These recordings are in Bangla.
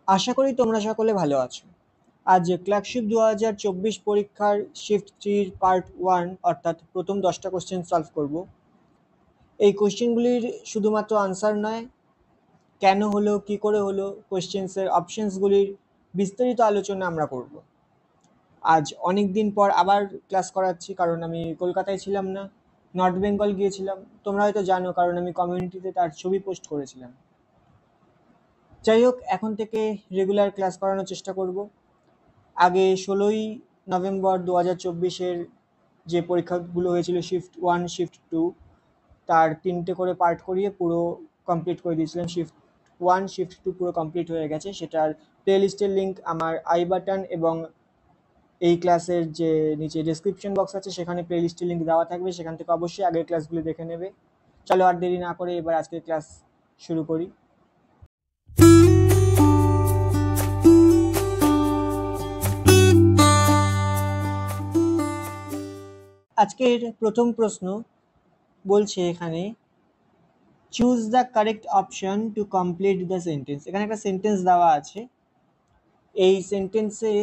আশা করি তোমরা সকলে ভালো আছো। আজ ক্লার্কশিপ 2024 পরীক্ষার শিফট 3 পার্ট 1 অর্থাৎ প্রথম 10টা কোশ্চেন সলভ করব। এই কোশ্চেনগুলির শুধুমাত্র আনসার নয়, কেন হলো, কি করে হলো, কোশ্চেন্সের অপশনসগুলির বিস্তারিত আলোচনা আমরা করব। আজ অনেক দিন পর আবার ক্লাস করাচ্ছি, কারণ আমি কলকাতায় ছিলাম না, নর্থ বেঙ্গল গিয়েছিলাম। তোমরা হয়তো জানো, কারণ আমি কমিউনিটিতে তার ছবি পোস্ট করেছিলাম। যাই হোক, এখন থেকে রেগুলার ক্লাস করানোর চেষ্টা করব। আগে 16ই নভেম্বর 2024-এর যে পরীক্ষাগুলো হয়েছিল শিফট 1 শিফট 2 তার 3টে করে পার্ট করিয়ে পুরো কমপ্লিট করে দিয়েছিলাম। শিফট 1 শিফট 2 পুরো কমপ্লিট হয়ে গেছে। সেটার প্লেলিস্টের লিঙ্ক আমার আই বাটন এবং এই ক্লাসের যে নিচে ডেসক্রিপশন বক্স আছে সেখানে প্লেলিস্টের লিঙ্ক দেওয়া থাকবে, সেখান থেকে অবশ্যই আগের ক্লাসগুলো দেখে নেবে। চলো আর দেরি না করে এবার আজকের ক্লাস শুরু করি। আজকের প্রথম প্রশ্ন বলছে এখানে, choose the correct option to complete the sentence. এখানে একটা সেন্টেন্স দেওয়া আছে, এই সেন্টেন্সে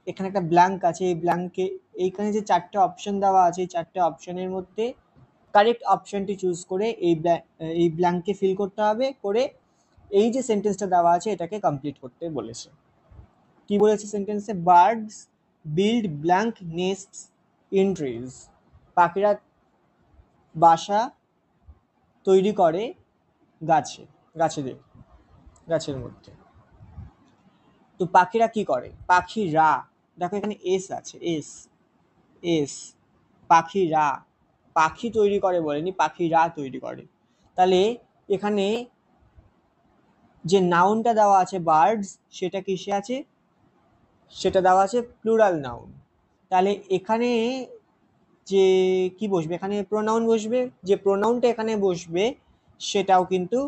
এখানে একটা ব্ল্যাঙ্ক আছে, এই ব্ল্যাঙ্কে এইখানে যে 4টে অপশন দেওয়া আছে, এই 4টে অপশনের মধ্যে কারেক্ট অপশনটি চুজ করে এই ব্ল্যাঙ্কে ফিল করতে হবে, করে এই যে সেন্টেন্সটা দেওয়া আছে এটাকে কমপ্লিট করতে বলেছে। কি বলেছে সেন্টেন্সে? Birds build blank নেস্টস in trees. পাখিরা বাসা তৈরি করে গাছের মধ্যে। তো পাখিরা কি করে? পাখিরা, দেখো এখানে এস আছে, এস পাখিরা, পাখি তৈরি করে বলেনি, পাখিরা তৈরি করে। তাহলে এখানে যে নাউনটা দেওয়া আছে বার্ডস, সেটা কিসে আছে? সেটা দেওয়া আছে প্লুরাল নাউন। তাহলে এখানে যে কি বসবে? এখানে প্রোনাউন বসবে। যে প্রোনাউনটা এখানে বসবে সেটাও কিন্তু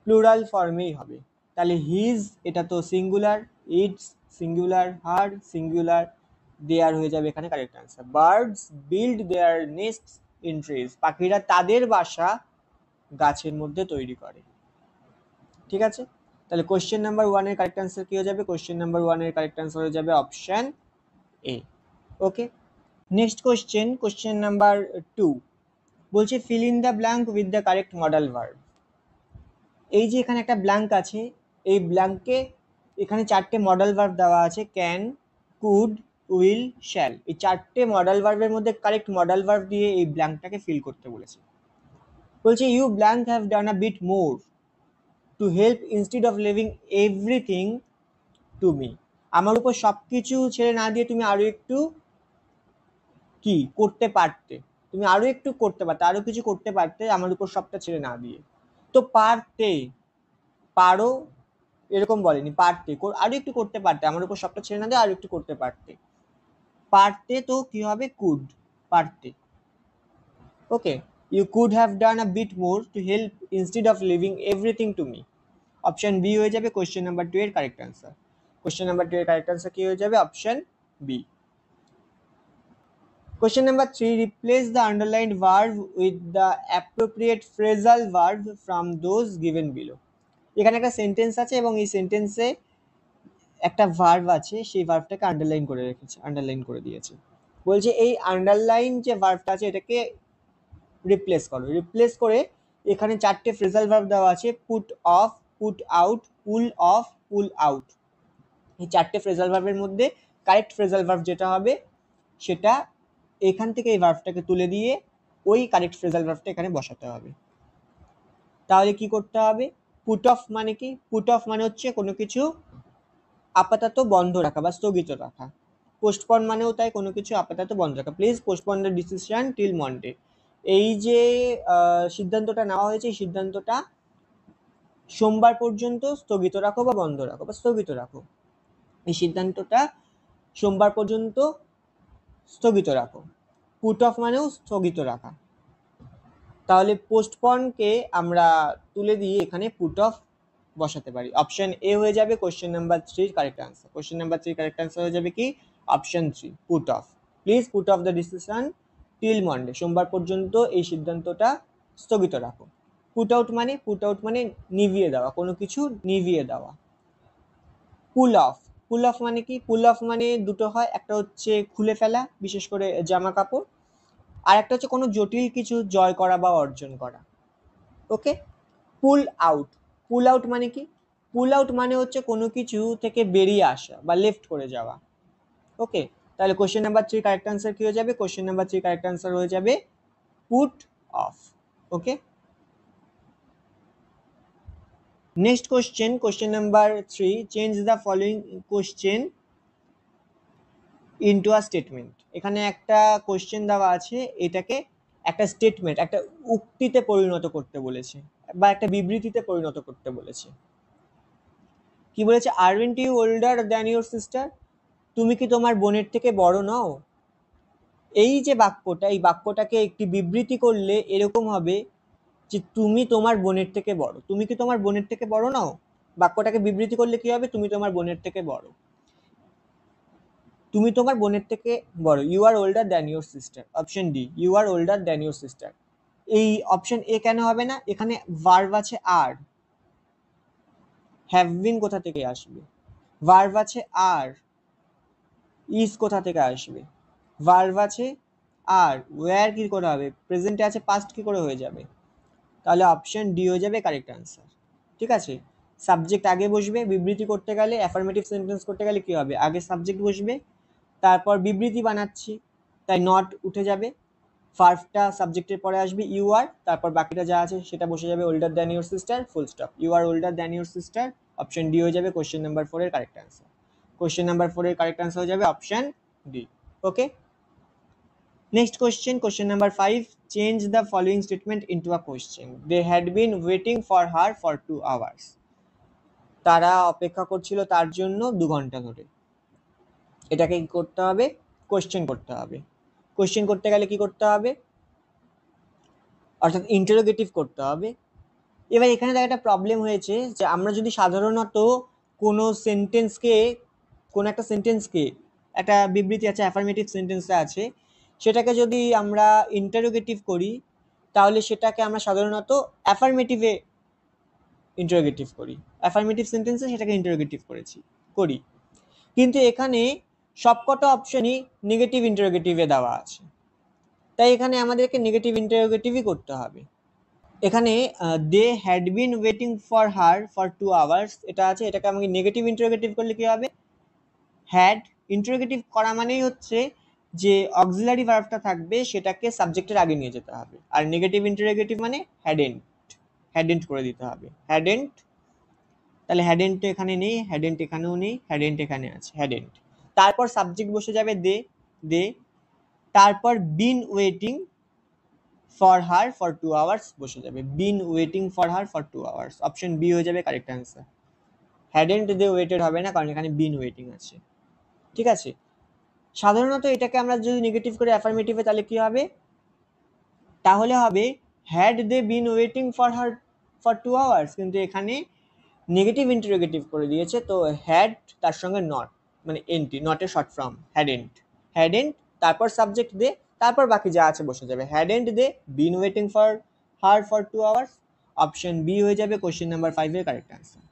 প্লুরাল ফর্মেই হবে। তাহলে হিজ, এটা তো singular, its singular, her singular, their হয়ে যাবে এখানে correct answer. Birds build their nests in trees. পাখিরা তাদের বাসা গাছের মধ্যে তৈরি করে। ঠিক আছে, তাহলে কোশ্চেন নাম্বার 1 এর কারেক্ট আনসার কি হয়ে যাবে? কোশ্চেন নাম্বার 1 এর কারেক্ট আনসার হয়ে যাবে option A. Okay, next question number 2 বলছে fill in the blank with the correct modal verb. এই যে এখানে একটা ব্ল্যাঙ্ক আছে, এই ব্ল্যাঙ্কে এখানে 4টে মডাল ভার্ব দেওয়া আছে, ক্যান, কুড, উইল, শ্যাল। এই 4টে মডাল ভার্বের মধ্যে কারেক্ট মডাল ভার্ব দিয়ে এই ব্ল্যাঙ্কটাকে ফিল করতে বলেছে। বলছে you blank have done a bit more to help instead of leaving everything to me. আমার উপর সবকিছু ছেড়ে না দিয়ে তুমি আরো একটু কি করতে পারতে, তুমি আরো একটু করতে পারতে, আরো কিছু করতে পারতে আমার উপর সবটা ছেড়ে না দিয়ে। তো পারতে, পারো এরকম বলেনি, পারতে, আরো একটু করতে পারতে, আমার উপর সবটা ছেড়ে না দিয়ে আরো একটু করতে পারতে। পারতে তো কি হবে? কুড, পারতে। Okay, you could have done a bit more to help instead of leaving everything to me. Option B হয়ে যাবে কোশ্চেন নাম্বার 2 এর কারেক্ট আনসার। কোশ্চেন নাম্বার 2 এর কারেক্ট আনসার কি হয়ে যাবে? Option B. Question number 3, replace the underlined verb with the appropriate phrasal verb from those given below. এখানে একটা সেন্টেন্স আছে এবং এই সেন্টেন্সে একটা ভার্ব আছে, সেই ভার্বটাকে আন্ডারলাইন করে রেখেছে, আন্ডারলাইন করে দিয়েছে। বলছে এই আন্ডারলাইন যে ভার্বটা আছে এটাকে রিপ্লেস করো। রিপ্লেস করে এখানে 4টে ফ্রেজাল ভার্ব দেওয়া আছে, put off, put out, pool of, pool out. এই 4টে ফ্রেজাল ভার্বের মধ্যে কারেক্ট ফ্রেজাল ভার্ব যেটা হবে সেটা এখান থেকে এই ভার্বটাকে তুলে দিয়ে ওই কারেক্ট ফ্রেজাল ভার্বটা এখানে বসাতে হবে। তাহলে কি করতে হবে? পুট অফ মানে কি? পুট অফ মানে হচ্ছে কোনো কিছু আপাতত বন্ধ রাখা বা স্থগিত রাখা। পোস্টপন মানেও তাই, কোনো কিছু আপাতত বন্ধ রাখা। Please postpone the decision till Monday. এই যে সিদ্ধান্তটা নেওয়া হয়েছে, এই সিদ্ধান্তটা সোমবার পর্যন্ত স্থগিত রাখো বা বন্ধ রাখো বা স্থগিত রাখো। এই সিদ্ধান্তটা সোমবার পর্যন্ত স্থগিত রাখো। পুট অফ মানেও স্থগিত রাখা। তাহলে পোস্টপনকে আমরা তুলে দিয়ে এখানে পুট অফ বসাতে পারি। অপশন এ হয়ে যাবে question number 3 correct answer. Question number 3 correct answer হয়ে যাবে কি? Option 3, put off. Please put off the decision till Monday. সোমবার পর্যন্ত এই সিদ্ধান্তটা স্থগিত রাখো। পুট আউট মানে নিভিয়ে দেওয়া, কোনো কিছু নিভিয়ে দেওয়া। পুল অফ, পুল অফ মানে কি? পুল অফ মানে দুটো হয়, একটা হচ্ছে খুলে ফেলা, বিশেষ করে জামা কাপড়, আর একটা হচ্ছে কোনো জটিল কিছু জয় করা বা অর্জন করা। ওকে, পুল আউট, পুল আউট মানে কি? পুল আউট মানে হচ্ছে কোনো কিছু থেকে বেরিয়ে আসা বা লেফট করে যাওয়া। ওকে, তাহলে কোশ্চেন নাম্বার 3 কারেক্ট আনসার কি হয়ে যাবে? কোশ্চেন নাম্বার 3 কারেক্ট আনসার হয়ে যাবে put off. Okay, next question, question number 3, change the following question into a statement. এখানে একটা কোশ্চেন দেওয়া আছে, এটাকে একটা স্টেটমেন্ট, একটা উক্তিতে পরিণত করতে বলেছে বা একটা বিবৃতিতে পরিণত করতে বলেছে। কি বলেছে? Aren't you older than your sister? তুমি কি তোমার বোনের থেকে বড় নও? এই যে বাক্যটা, এই বাক্যটাকে একটি বিবৃতি করলে এরকম হবে যে তুমি তোমার বোনের থেকে বড়। তুমি কি তোমার বোনের থেকে বড় নও? বাক্যটাকে বিবৃতি করলে কি হবে? তুমি তোমার বোনের থেকে বড়। তুমি তোমার বোনের থেকে বড়, you are older than your sister. Option D, you are older than your sister. এই অপশন এ কেন হবে না? এখানে ভার্ব আছে আর, হ্যাভ বিন কোথা থেকে আসবে? ভার্ব আছে আর, ইজ কোথা থেকে আসবে? ভার্ব আছে আর, ওয়্যার কি করে হবে? প্রেজেন্টে আছে, পাস্ট কি করে হয়ে যাবে? তাহলে অপশন ডি হয়ে যাবে কারেক্ট আনসার। ঠিক আছে, সাবজেক্ট আগে বসবে। বিবৃতি করতে গেলে, অ্যাফার্মেটিভ সেন্টেন্স করতে গেলে কি হবে? আগে সাবজেক্ট বসবে, তারপর বিবৃতি বানাচ্ছি, তাই নট উঠে যাবে, ভার্বটা সাবজেক্টের পরে আসবে, ইউ আর, তারপর বাকিটা যা আছে সেটা বসে যাবে, older than your sister, full stop. You are older than your sister, option D হয়ে যাবে কোশ্চেন নাম্বার 4 এর কারেক্ট আনসার। কোশ্চেন নাম্বার 4 এর কারেক্ট আনসার হয়ে যাবে option D. Okay, next question, question number 5, change the following statement into a question. They had been waiting for her for 2 hours. তারা অপেক্ষা করছিল তার জন্য 2 ঘন্টা ধরে। এটাকে কি করতে হবে? কোশ্চেন করতে হবে। কোশ্চেন করতে গেলে কি করতে হবে? অর্থাৎ ইন্টারোগেটিভ করতে হবে। এবার এখানে একটা প্রবলেম হয়েছে যে আমরা যদি সাধারণত কোনো সেন্টেন্সকে, কোনো একটা সেন্টেন্সকে, একটা বিবৃতি আছে, অ্যাফার্মেটিভ সেন্টেন্সে আছে, সেটাকে যদি আমরা ইন্টারোগেটিভ করি, তাহলে সেটাকে আমরা সাধারণত অ্যাফার্মেটিভে ইন্টারোগেটিভ করি, অ্যাফার্মেটিভ সেন্টেন্সে সেটাকে ইন্টারোগেটিভ করি। কিন্তু এখানে সবকটা অপশনই নেগেটিভ ইন্টারোগেটিভে দেওয়া আছে, তাই এখানে আমাদেরকে নেগেটিভ ইন্টারোগেটিভই করতে হবে। এখানে they had been waiting for her for 2 hours এটা আছে, এটাকে আমাকে নেগেটিভ ইন্টারোগেটিভ করলে কি হবে? হ্যাড ইন্টারোগেটিভ করা মানেই হচ্ছে যে অক্সিলারি ভার্বটা থাকবে, সেটাকে সাবজেক্টের আগে নিয়ে যেতে হবে। আর নেগেটিভ ইন্টারোগেটিভ মানে হ্যাডেন্ট করে দিতে হবে, হ্যাডেন্ট। তাহলে হ্যাডেন্ট এখানে নেই, হ্যাডেন্ট এখানেও নেই, হ্যাডেন্ট এখানে আছে, হ্যাডেন্ট। তারপর সাবজেক্ট বসে যাবে দে, তারপর been waiting for her for 2 hours বসে যাবে, been waiting for her for 2 hours. Option B হয়ে যাবে correct answer. Hadn't they waited হবে না, কারণ এখানে বিন ওয়েটিং আছে। ঠিক আছে, সাধারণত এটাকে আমরা যদি নেগেটিভ করে অ্যাফার্মেটিভে, তাহলে কি হবে? তাহলে হবে had they been waiting for her for 2 hours, কিন্তু এখানে নেগেটিভ ইন্টারোগেটিভ করে দিয়েছে, তো হ্যাড তার সঙ্গে নট, মানে এনটি, নটের শর্ট ফর্ম হ্যাডেন্ট, তারপর সাবজেক্ট দে, তারপর বাকি যা আছে বসে যাবে, hadn't they been waiting for her for 2 hours. Option B হয়ে যাবে কোশ্চেন নাম্বার 5 এর কারেক্ট আনসার।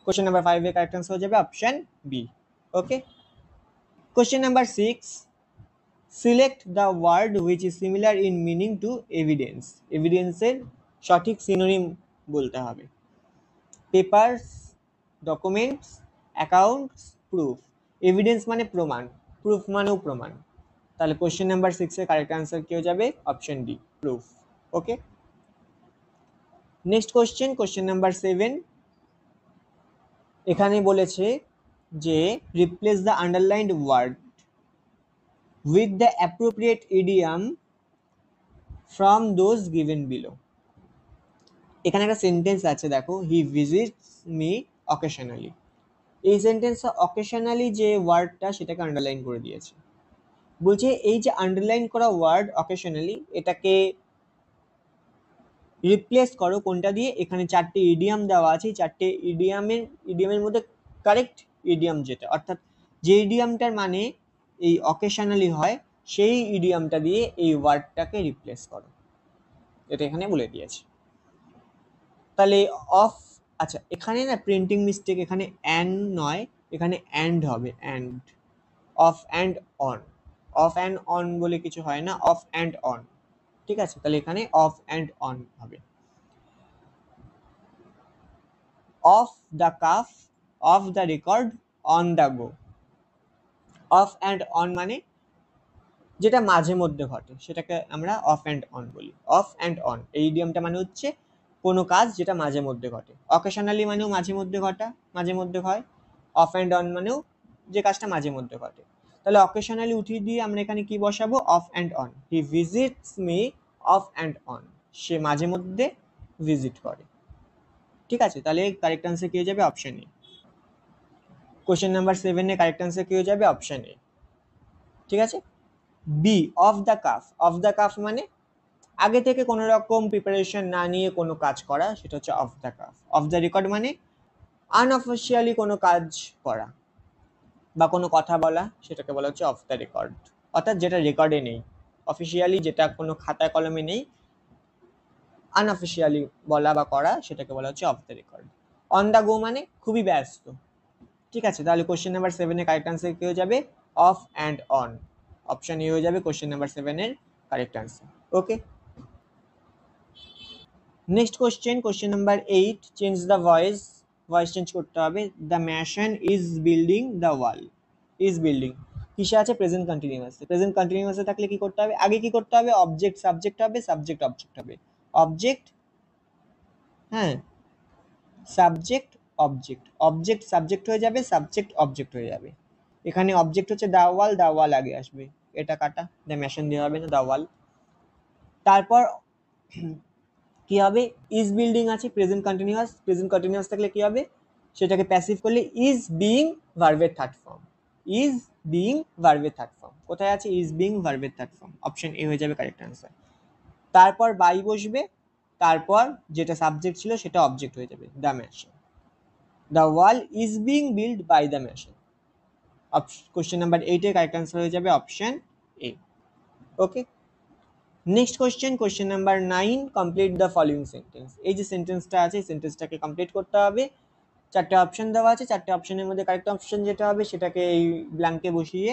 কোশ্চেন নাম্বার 5 এর কারেক্ট আনসার হয়ে যাবে option B. Okay, question number 6, select the word which is similar in meaning to evidence. এভিডেন্সের সঠিক সিনোনিম বলতে হবে। Papers, documents, accounts, proof. Evidence মানে প্রমাণ, প্রুফ মানেও প্রমাণ। তাহলে কোশ্চেন নাম্বার 6 এর কারেক্ট আনসার কি হয়ে যাবে? Option D, proof. Okay, next question, question number 7, এখানে বলেছে যে replace the underlined word with the appropriate idiom from those given below. এখানে একটা সেন্টেন্স আছে, দেখো, হি ভিজিটস মি অকেশনালি। এই সেন্টেন্সে অকেশনালি যে ওয়ার্ডটা, সেটাকে আন্ডারলাইন করে দিয়েছে। বলছে এই যে আন্ডারলাইন করা ওয়ার্ড অকেশনালি, এটাকে রিপ্লেস করো কোনটা দিয়ে? এখানে 4টে ইডিয়াম দেওয়া আছে, 4টে ইডিয়ামের মধ্যে কারেক্ট ইডিয়াম যেটা, অর্থাৎ যে ইডিয়ামটার মানে এই অকেশনালি হয়, সেই ইডিয়ামটা দিয়ে এই ওয়ার্ডটাকে রিপ্লেস করো, এটা এখানে বলে দিয়েছে। তাহলে অফ আচ্ছা, এখানে না প্রিন্টিং মিস্টেক, এখানে অ্যান্ড নয়, এখানে অ্যান্ড হবে, and. Of and on, of and on বলে কিছু হয় না, অফ অ্যান্ড অন। ঠিক আছে, তাহলে এখানে অফ অ্যান্ড অন হবে। Of the cuff, off the record, on the go. Of and on মানে যেটা মাঝে মধ্যে ঘটে সেটাকে আমরা অফ অ্যান্ড অন বলি। অফ অ্যান্ড অন এই ইডিয়মটা মানে হচ্ছে কোনো কাজ যেটা মাঝে মধ্যে ঘটে। অকেশনালি মানেও মাঝে মধ্যে ঘটা, মাঝে মধ্যে হয়। অফ অ্যান্ড অন মানেও যে কাজটা মাঝে মধ্যে ঘটে। তাহলে অকেশনালি উঠিয়ে দিয়ে আমরা এখানে কি বসাবো? Off and on. He visits me off and on, সে মাঝে মধ্যে ভিজিট করে। ঠিক আছে, তাহলে কারেক্ট আনসার কি হয়ে যাবে? অপশন এ। কোশ্চেন নাম্বার 7 এর কারেক্ট আনসার কি হয়ে যাবে? Option A. ঠিক আছে। B, off the cuff. Off the cuff মানে আগে থেকে কোনো রকম প্রিপারেশন না নিয়ে কোনো কাজ করা, সেটা হচ্ছে of the cuff. Off the record মানে আনঅফিসিয়ালি কোনো কাজ করা বা কোনো কথা বলা, সেটাকে বলা হচ্ছে অফ দ্য রেকর্ড। অর্থাৎ যেটা রেকর্ডে নেই, অফিসিয়ালি যেটা কোনো খাতায় কলমে নেই, আনঅফিসিয়ালি বলা বা করা, সেটাকে বলা হচ্ছে of the record. On the go মানে খুবই ব্যস্ত। ঠিক আছে, তাহলে কোশ্চেন নাম্বার 7 এর কারেক্ট আনসার কি হয়ে যাবে? Of and on. Option A হয়ে যাবে কোশ্চেন নাম্বার 7 এর correct answer. Okay, next question number 8, change the voice. Voice change করতে হবে। The mason is building the wall. Is building কিসে আছে? প্রেজেন্ট কন্টিনিউয়াসে। প্রেজেন্ট কন্টিনিউয়াসে থাকলে কি করতে হবে? আগে কি করতে হবে? অবজেক্ট সাবজেক্ট হবে, সাবজেক্ট অবজেক্ট হবে। অবজেক্ট, হ্যাঁ, সাবজেক্ট অবজেক্ট, অবজেক্ট সাবজেক্ট হয়ে যাবে, সাবজেক্ট অবজেক্ট হয়ে যাবে। এখানে অবজেক্ট হচ্ছে দা ওয়াল, দা ওয়াল আগে আসবে, এটা কাটা, দ্য ম্যাশন দেওয়া হবে না, দা ওয়াল। তারপর কি হবে? ইজ বিল্ডিং আছে, প্রেজেন্ট কন্টিনিউয়াস। প্রেজেন্ট কন্টিনিউয়াস থাকলে কি হবে? সেটাকে প্যাসিভ করলে ইজ বিইং ভার্বের থার্ড ফর্ম। ইজ বিইং ভার্বের থার্ড ফর্ম কোথায় আছে? ইজ বিইং ভার্বের থার্ড ফর্ম। অপশন এ হয়ে যাবে কারেক্ট আনসার। তারপর বাই বসবে, তারপর যেটা সাবজেক্ট ছিল সেটা অবজেক্ট হয়ে যাবে, the mason. The wall is being build by the mason. Question number 8 এর কারেক্ট আনসার হয়ে যাবে option A. Okay, next question number 9, complete the following sentence. এই যে সেন্টেন্সটা আছে, এই সেন্টেন্সটাকে কমপ্লিট করতে হবে। চারটে অপশন দেওয়া আছে, চারটে অপশনের মধ্যে কারেক্ট অপশন যেটা হবে সেটাকে এই ব্ল্যাঙ্কে বসিয়ে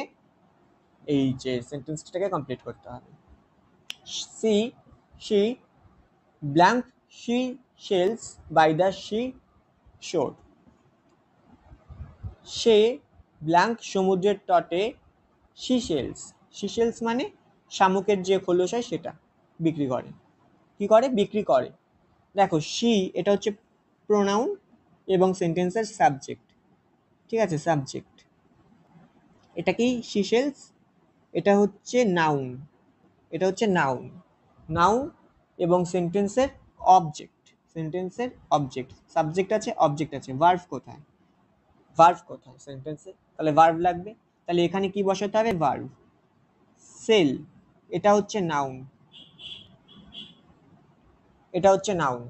এই যে সেন্টেন্সটাকে কমপ্লিট করতে হবে। She she blank sea shells by the sea shore. সে ব্ল্যাঙ্ক সমুদ্রের তটে সিশেলস। সিশেলস মানে শামুকের যে খোলস হয় সেটা বিক্রি করে। কি করে? বিক্রি করে। দেখো, সি এটা হচ্ছে প্রোনাউন এবং সেন্টেন্সের সাবজেক্ট। ঠিক আছে, সাবজেক্ট। এটা কি? সিশেলস। এটা হচ্ছে নাউন, এটা হচ্ছে নাউন। নাউন এবং সেন্টেন্সের অবজেক্ট, সেন্টেন্সের অবজেক্ট। সাবজেক্ট আছে, অবজেক্ট আছে, ভার্ব কোথায়? ভার্ব কোথায় সেন্টেন্সে? তাহলে ভার্ব লাগবে। তাহলে এখানে কি বসাতে হবে? ভার্ব। সেল এটা হচ্ছে নাউন, এটা হচ্ছে নাউন।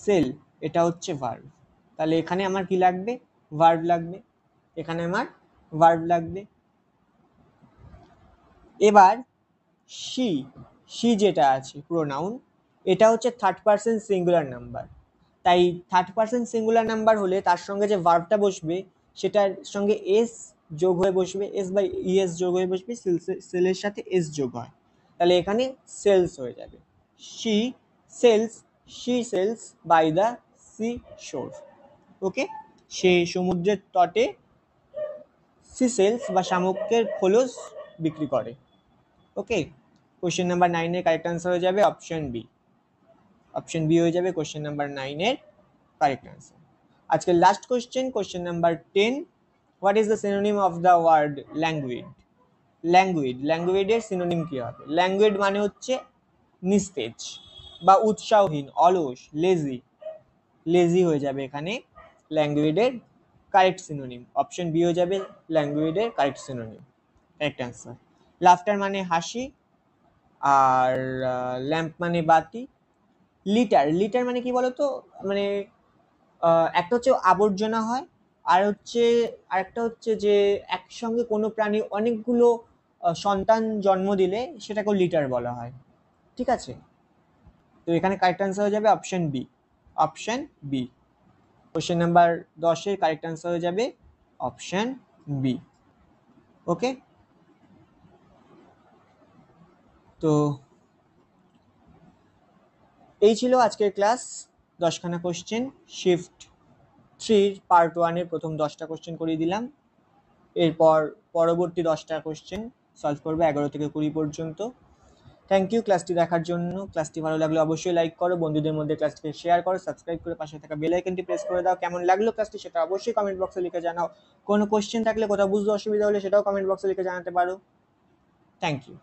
সেল এটা হচ্ছে ভার্ব। তাহলে এখানে আমার কি লাগবে? ভার্ব লাগবে। এখানে আমার ভার্ব লাগবে। এবার শি, শি যেটা আছে প্রোনাউন, এটা হচ্ছে থার্ড পারসন সিঙ্গুলার নাম্বার। তাই থার্ড পারসন সিঙ্গুলার নাম্বার হলে তার সঙ্গে যে ভার্বটা বসবে সেটার সঙ্গে এস যোগ হয়ে বসবে, এস বাই ইএস যোগ হয়ে বসবে, সেলের সাথে এস যোগ হয়। তাহলে এখানে সেলস হয়ে যাবে। She sells, she sells by the sea shore. Okay, সে সমুদ্রের তটে সি সেলস বা শামুকের খোলস বিক্রি করে। ওকে, কোশ্চেন নাম্বার 9 এর কারেক্ট আনসার হয়ে যাবে অপশন বি। অপশন বি হয়ে যাবে কোশ্চেন নাম্বার 9 এর কারেক্ট আনসার। আজকে last question number 10, what is the synonym of the word languid? Languid, ল্যাঙ্গুইডের সিনোনিম কি হবে? ল্যাঙ্গুইড মানে হচ্ছে নিস্তেজ বা উৎসাহহীন, অলস, লেজি। লেজি হয়ে যাবে এখানে ল্যাঙ্গুইডের কারেক্ট সিনোনিম। অপশন বি হয়ে যাবে ল্যাঙ্গুইডের correct synonym, correct answer. Laughter মানে হাসি, আর ল্যাম্প মানে বাতি। লিটার, লিটার মানে কি বলতো? মানে একটা হচ্ছে আবর্জনা হয়, আর হচ্ছে আরেকটা হচ্ছে যে একসঙ্গে কোনো প্রাণী অনেকগুলো সন্তান জন্ম দিলে সেটাকেও লিটার বলা হয়। ঠিক আছে, তো এখানে কারেক্ট আনসার হয়ে যাবে option B. Option B. Question number 10-এর কারেক্ট অ্যান্সার হয়ে যাবে অপশন বি। ওকে, তো এই ছিল আজকের ক্লাস। 10খানা কোশ্চেন, শিফট 3 পার্ট 1-এর প্রথম 10টা কোশ্চেন করিয়ে দিলাম। এরপর পরবর্তী 10টা কোশ্চেন সলভ করবে 11 থেকে 20 পর্যন্ত। থ্যাংক ইউ ক্লাসটি দেখার জন্য। ক্লাসটি ভালো লাগলে অবশ্যই লাইক করো, বন্ধুদের মধ্যে ক্লাসটিকে শেয়ার করো, সাবস্ক্রাইব করে পাশে থাকা বেল আইকনটি প্রেস করে দাও। কেমন লাগলো ক্লাসটি সেটা অবশ্যই কমেন্ট বক্সে লিখে জানাও। কোনো কোশ্চেন থাকলে, কোথাও বুঝতে অসুবিধা হলে সেটাও কমেন্ট বক্সে লিখে জানাতে পারো। Thank you.